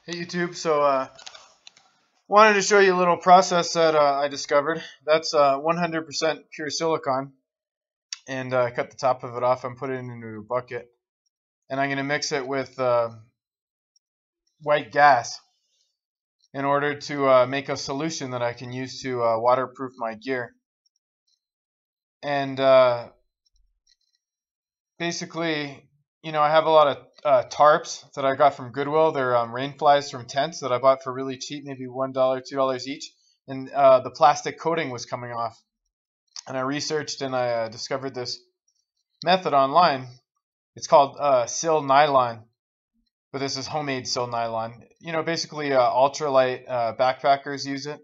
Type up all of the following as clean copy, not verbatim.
Hey YouTube, wanted to show you a little process that I discovered. That's 100% pure silicon, and I cut the top of it off and put it into a bucket. And I'm going to mix it with white gas in order to make a solution that I can use to waterproof my gear. And basically, I have a lot of tarps that I got from Goodwill. They're rain flies from tents that I bought for really cheap, maybe $1, $2 each. And the plastic coating was coming off. And I researched and I discovered this method online. It's called silnylon, but this is homemade silnylon. Basically ultralight backpackers use it.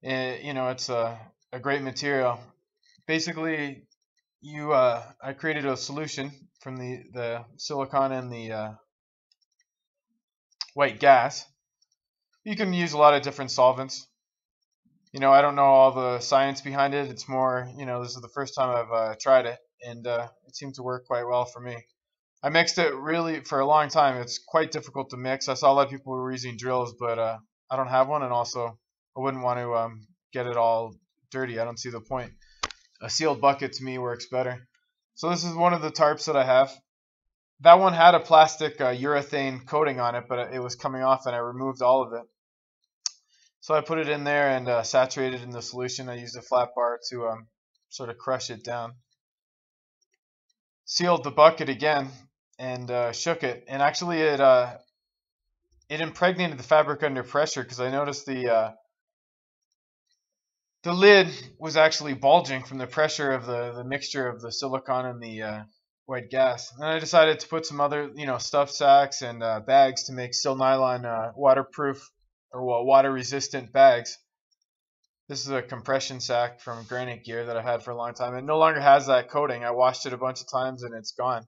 It's a great material. Basically, I created a solution from the silicon and the white gas. You can use a lot of different solvents. I don't know all the science behind it. It's more, this is the first time I've tried it, and it seemed to work quite well for me. I mixed it really for a long time. It's quite difficult to mix. I saw a lot of people were using drills, but I don't have one, and also I wouldn't want to get it all dirty. I don't see the point. A sealed bucket to me works better. So this is one of the tarps that I have. That one had a plastic urethane coating on it, but it was coming off, and I removed all of it. So I put it in there and saturated it in the solution. I used a flat bar to sort of crush it down. Sealed the bucket again and shook it. And actually it impregnated the fabric under pressure, because I noticed the lid was actually bulging from the pressure of the mixture of the silicone and the white gas. And I decided to put some other stuff sacks and bags to make silnylon waterproof or water resistant bags. This is a compression sack from Granite Gear that I had for a long time. It no longer has that coating. I washed it a bunch of times and it's gone.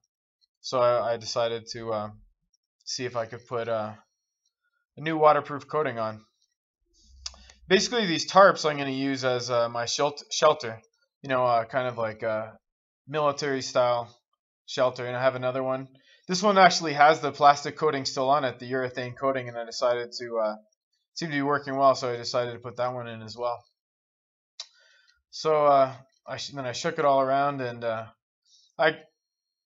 So I decided to see if I could put a new waterproof coating on. Basically, these tarps I'm going to use as my shelter. Kind of like a military style shelter. And I have another one. This one actually has the plastic coating still on it, the urethane coating, and I decided to seemed to be working well, so I decided to put that one in as well. So then I shook it all around, and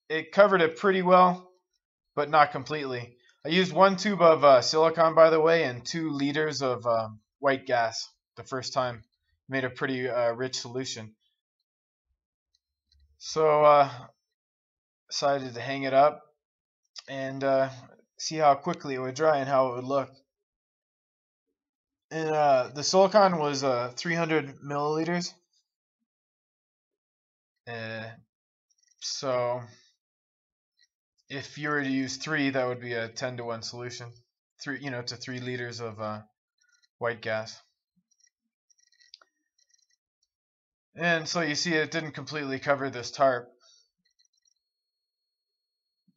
it covered it pretty well, but not completely. I used 1 tube of silicone, by the way, and 2 liters of white gas the first time. Made a pretty rich solution. So decided to hang it up and see how quickly it would dry and how it would look. And the silicone was 300 milliliters. So if you were to use 3, that would be a 10-to-1 solution. 3 to 3 liters of white gas. And so you see it didn't completely cover this tarp.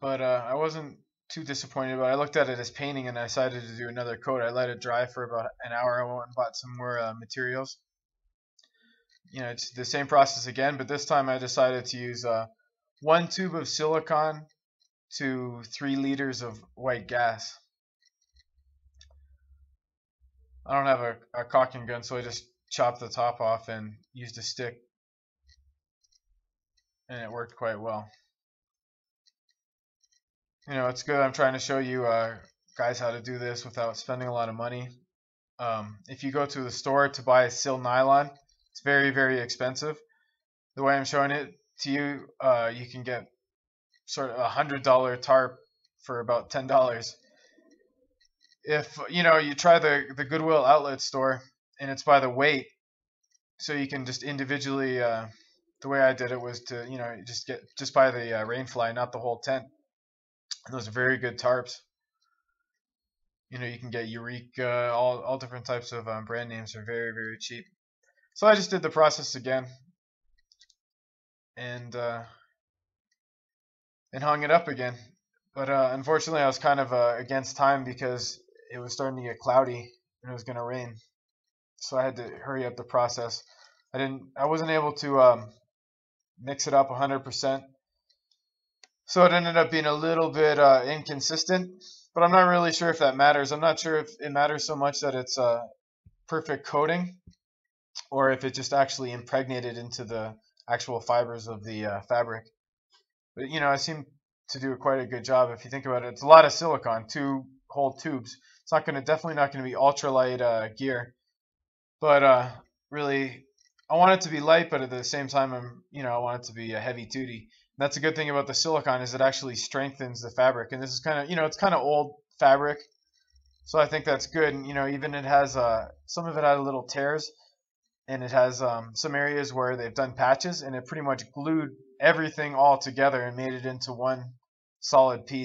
But I wasn't too disappointed, but I looked at it as painting and I decided to do another coat. I let it dry for about an hour. I went and bought some more materials. It's the same process again, but this time I decided to use 1 tube of silicone to 3 liters of white gas. I don't have a caulking gun, so I just chopped the top off and used a stick, and it worked quite well. It's good. I'm trying to show you guys how to do this without spending a lot of money. If you go to the store to buy silnylon, it's very, very expensive. The way I'm showing it to you, you can get sort of a $100 tarp for about $10. If you try the Goodwill outlet store, and it's by the weight, so you can just individually. The way I did it was to just buy the rain fly, not the whole tent. And those are very good tarps. You can get Eureka, all different types of brand names are very, very cheap. So I just did the process again and hung it up again. But unfortunately, I was kind of against time because it was starting to get cloudy and it was going to rain. So I had to hurry up the process. I wasn't able to mix it up 100%. So it ended up being a little bit inconsistent. but I'm not really sure if that matters. I'm not sure if it matters so much that it's a perfect coating, or if it just actually impregnated into the actual fibers of the fabric. But I seem to do quite a good job. If you think about it, it's a lot of silicone, two whole tubes. It's not going to definitely not going to be ultralight gear, but really, I want it to be light, but at the same time, I want it to be a heavy duty. That's a good thing about the silicone is it actually strengthens the fabric, and this is kind of it's kind of old fabric, so I think that's good. And even it has some of it had little tears, and it has some areas where they've done patches, and it pretty much glued everything all together and made it into one solid piece.